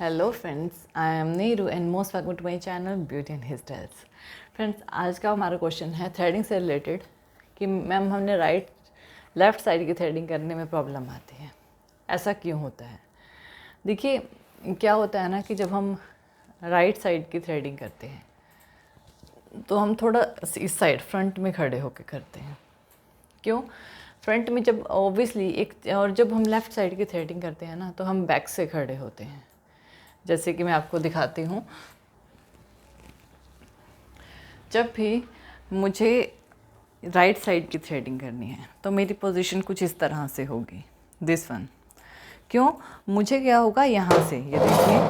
Hello friends, I am Neeru and most welcome to my channel beauty and hairstyles. Friends, आज का हमारा question है threading से related कि मैम हमने लेफ़्ट साइड की थ्रेडिंग करने में प्रॉब्लम आती है, ऐसा क्यों होता है। देखिए, क्या होता है ना कि जब हम राइट साइड की थ्रेडिंग करते हैं तो हम थोड़ा इस साइड फ्रंट में खड़े होकर करते हैं। क्यों फ्रंट में? जब ऑब्वियसली और जब हम लेफ़्ट साइड की थ्रेडिंग करते हैं ना तो हम बैक से खड़े होते हैं। जैसे कि मैं आपको दिखाती हूँ, जब भी मुझे राइट साइड की थ्रेडिंग करनी है तो मेरी पोजीशन कुछ इस तरह से होगी, दिस वन। क्यों? मुझे क्या होगा, यहाँ से ये देखिए,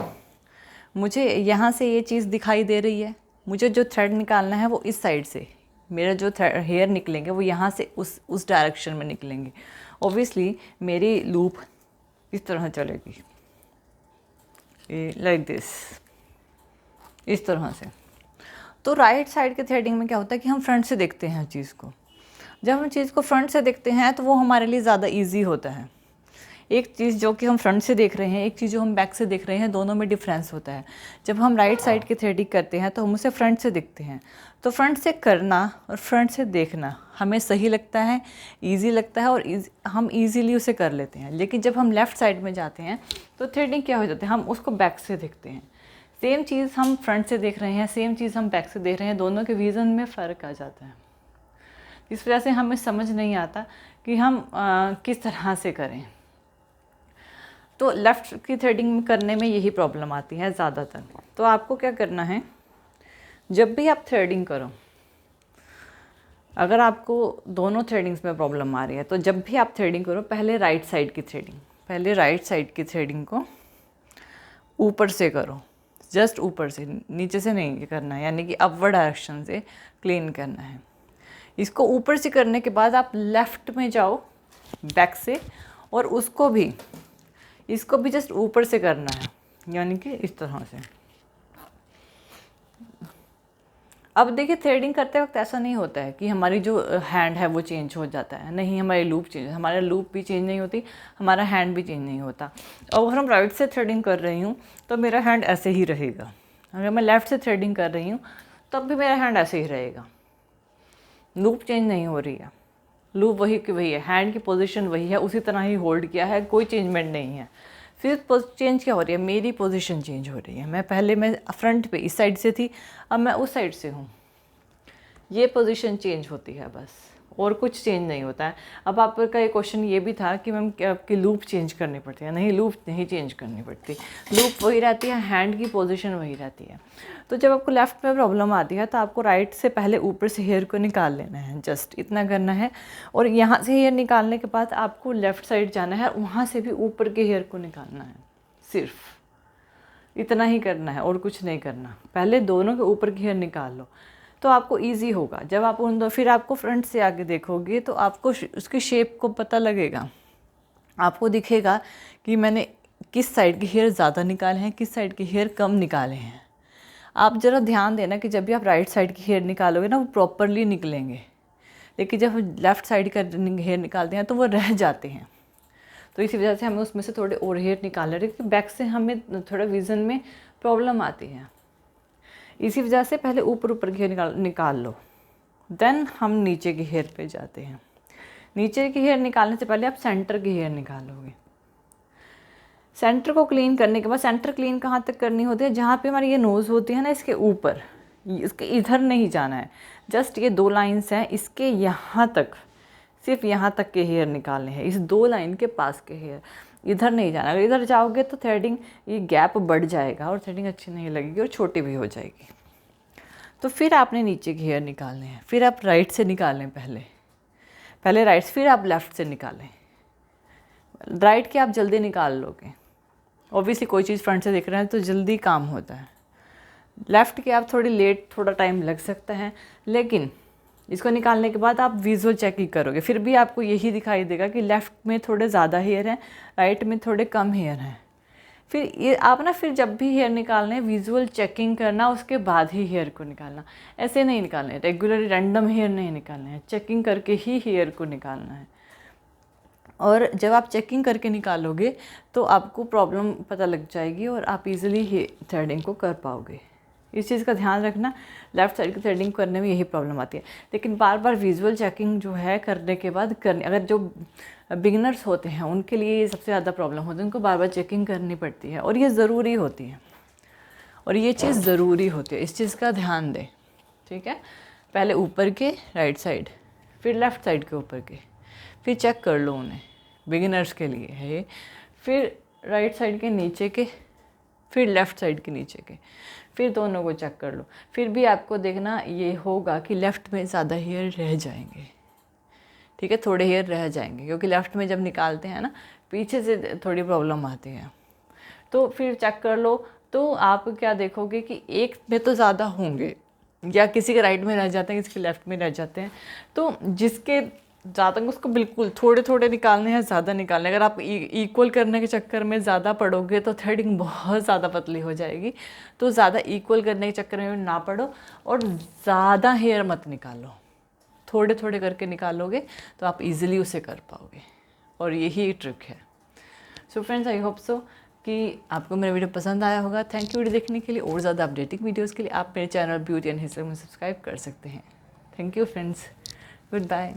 मुझे यहाँ से ये चीज़ दिखाई दे रही है। मुझे जो थ्रेड निकालना है वो इस साइड से, मेरा जो हेयर निकलेंगे वो यहाँ से उस डायरेक्शन में निकलेंगे। ऑब्वियसली मेरी लूप इस तरह चलेगी, लाइक दिस, इस तरह से। तो राइट साइड के थ्रेडिंग में क्या होता है कि हम फ्रंट से देखते हैं चीज़ को। जब हम चीज़ को फ्रंट से देखते हैं तो वो हमारे लिए ज़्यादा इजी होता है। एक चीज़ जो कि हम फ्रंट से देख रहे हैं, एक चीज़ जो हम बैक से देख रहे हैं, दोनों में डिफरेंस होता है। जब हम राइट साइड की थ्रेडिंग करते हैं तो हम उसे फ्रंट से देखते हैं, तो फ्रंट से करना और फ्रंट से देखना हमें सही लगता है, ईजी लगता है और हम ईजीली उसे कर लेते हैं। लेकिन जब हम लेफ़्ट साइड में जाते हैं तो थ्रेडिंग क्या हो जाती है, हम उसको बैक से देखते हैं। सेम चीज़ हम फ्रंट से देख रहे हैं, सेम चीज़ हम बैक से देख रहे हैं, दोनों के विज़न में फ़र्क आ जाता है। इस वजह से हमें समझ नहीं आता कि हम किस तरह से करें। तो लेफ़्ट की थ्रेडिंग करने में यही प्रॉब्लम आती है ज़्यादातर। तो आपको क्या करना है, जब भी आप थ्रेडिंग करो, अगर आपको दोनों थ्रेडिंग्स में प्रॉब्लम आ रही है तो जब भी आप थ्रेडिंग करो, पहले राइट साइड की थ्रेडिंग को ऊपर से करो, जस्ट ऊपर से, नीचे से नहीं करना है, यानी कि अपवर्ड डायरेक्शन से क्लीन करना है। इसको ऊपर से करने के बाद आप लेफ़्ट में जाओ बैक से, और इसको भी जस्ट ऊपर से करना है, यानी कि इस तरह से। अब देखिए, थ्रेडिंग करते वक्त ऐसा नहीं होता है कि हमारी जो हैंड है वो चेंज हो जाता है। नहीं, हमारी लूप चेंज, हमारा लूप भी चेंज नहीं होती, हमारा हैंड भी चेंज नहीं होता। और अगर हम राइट से थ्रेडिंग कर रही हूँ तो मेरा हैंड ऐसे ही रहेगा। अगर मैं लेफ़्ट से थ्रेडिंग कर रही हूँ तब भी मेरा हैंड ऐसे ही रहेगा, लूप चेंज नहीं हो रही है, लूप वही की वही है, हैंड की पोजीशन वही है, उसी तरह ही होल्ड किया है, कोई चेंजमेंट नहीं है। फिर चेंज क्या हो रही है, मेरी पोजीशन चेंज हो रही है। मैं फ्रंट पे इस साइड से थी, अब मैं उस साइड से हूँ, ये पोजीशन चेंज होती है बस, और कुछ चेंज नहीं होता है। अब आपका एक क्वेश्चन ये भी था कि मैम क्या आपकी लूप चेंज करनी पड़ती है? नहीं, लूप नहीं चेंज करनी पड़ती, लूप वही रहती है, हैंड की पोजीशन वही रहती है। तो जब आपको लेफ़्ट में प्रॉब्लम आती है तो आपको राइट से पहले ऊपर से हेयर को निकाल लेना है, जस्ट इतना करना है। और यहाँ से हेयर निकालने के बाद आपको लेफ़्ट साइड जाना है, वहाँ से भी ऊपर के हेयर को निकालना है, सिर्फ इतना ही करना है और कुछ नहीं करना। पहले दोनों के ऊपर की हेयर निकाल लो तो आपको इजी होगा। जब आप फिर आपको फ्रंट से आगे देखोगे तो आपको उसकी शेप को पता लगेगा, आपको दिखेगा कि मैंने किस साइड के हेयर ज़्यादा निकाले हैं, किस साइड के हेयर कम निकाले हैं। आप ज़रा ध्यान देना कि जब भी आप राइट साइड की हेयर निकालोगे ना वो प्रॉपरली निकलेंगे, लेकिन जब हम लेफ़्ट साइड का हेयर निकालते हैं तो वो रह जाते हैं। तो इसी वजह से हमें उसमें से थोड़े और हेयर निकालने रहे, क्योंकि बैक से हमें थोड़ा विज़न में प्रॉब्लम आती है। इसी वजह से पहले ऊपर की हेयर निकाल लो, देन हम नीचे की हेयर पे जाते हैं। नीचे की हेयर निकालने से पहले आप सेंटर की हेयर निकालोगे। सेंटर को क्लीन करने के बाद, सेंटर क्लीन कहाँ तक करनी होती है, जहाँ पे हमारी ये नोज़ होती है ना, इसके ऊपर, इसके इधर नहीं जाना है, जस्ट ये 2 लाइन्स हैं, इसके यहाँ तक, सिर्फ यहाँ तक के हेयर निकालने हैं, इस 2 लाइन के पास के हेयर, इधर नहीं जाना। अगर इधर जाओगे तो थ्रेडिंग, ये गैप बढ़ जाएगा और थ्रेडिंग अच्छी नहीं लगेगी और छोटी भी हो जाएगी। तो फिर आपने नीचे के हेयर निकालने हैं, फिर आप राइट से निकालें, पहले राइट, फिर आप लेफ़्ट से निकालें। राइट के आप जल्दी निकाल लोगे, ऑब्वियसली कोई चीज़ फ्रंट से देख रहे हैं तो जल्दी काम होता है। लेफ़्ट के आप थोड़ी लेट, थोड़ा टाइम लग सकता है, लेकिन इसको निकालने के बाद आप विजुअल चेकिंग करोगे, फिर भी आपको यही दिखाई देगा कि लेफ़्ट में थोड़े ज़्यादा हेयर हैं, राइट में थोड़े कम हेयर हैं। फिर ये आप ना, फिर जब भी हेयर निकालने, विजुअल चेकिंग करना, उसके बाद ही हेयर को निकालना। ऐसे नहीं निकालना है, रेगुलरली रैंडम हेयर नहीं निकालने हैं, चेकिंग करके ही हेयर को निकालना है। और जब आप चेकिंग करके निकालोगे तो आपको प्रॉब्लम पता लग जाएगी और आप इजीली ही थ्रेडिंग को कर पाओगे। इस चीज़ का ध्यान रखना, लेफ़्ट साइड की थ्रेडिंग करने में यही प्रॉब्लम आती है। लेकिन बार बार विजुअल चेकिंग जो है करने के बाद अगर जो बिगिनर्स होते हैं उनके लिए ये सबसे ज़्यादा प्रॉब्लम होती है, उनको बार बार चेकिंग करनी पड़ती है और ये ज़रूरी होती है, और ये चीज़ ज़रूरी होती है, इस चीज़ का ध्यान दें, ठीक है। पहले ऊपर के राइट साइड, फिर लेफ़्ट साइड के ऊपर के, फिर चेक कर लो उन्हें, बिगिनर्स के लिए है ये। फिर राइट साइड के नीचे के, फिर लेफ़्ट साइड के नीचे के, फिर दोनों को चेक कर लो। फिर भी आपको देखना ये होगा कि लेफ़्ट में ज़्यादा हेयर रह जाएंगे, ठीक है, थोड़े हेयर रह जाएंगे, क्योंकि लेफ़्ट में जब निकालते हैं ना पीछे से थोड़ी प्रॉब्लम आती है। तो फिर चेक कर लो, तो आप क्या देखोगे कि एक में तो ज़्यादा होंगे, या किसी के राइट में रह जाते हैं, किसी के लेफ़्ट में रह जाते हैं। तो जिसके ज़्यादा उसको बिल्कुल थोड़े थोड़े निकालने हैं, ज़्यादा निकालने। अगर आप इक्वल करने के चक्कर में ज़्यादा पड़ोगे तो थ्रेडिंग बहुत ज़्यादा पतली हो जाएगी। तो ज़्यादा इक्वल करने के चक्कर में ना पड़ो और ज़्यादा हेयर मत निकालो, थोड़े थोड़े करके निकालोगे तो आप इजीली उसे कर पाओगे, और यही ट्रिक है। So friends, I hope so कि आपको मेरा वीडियो पसंद आया होगा। थैंक यू वीडियो देखने के लिए। और ज़्यादा अपडेटिंग वीडियोज़ के लिए आप मेरे चैनल ब्यूटी एंड हेयर में सब्सक्राइब कर सकते हैं। Thank you friends, good bye.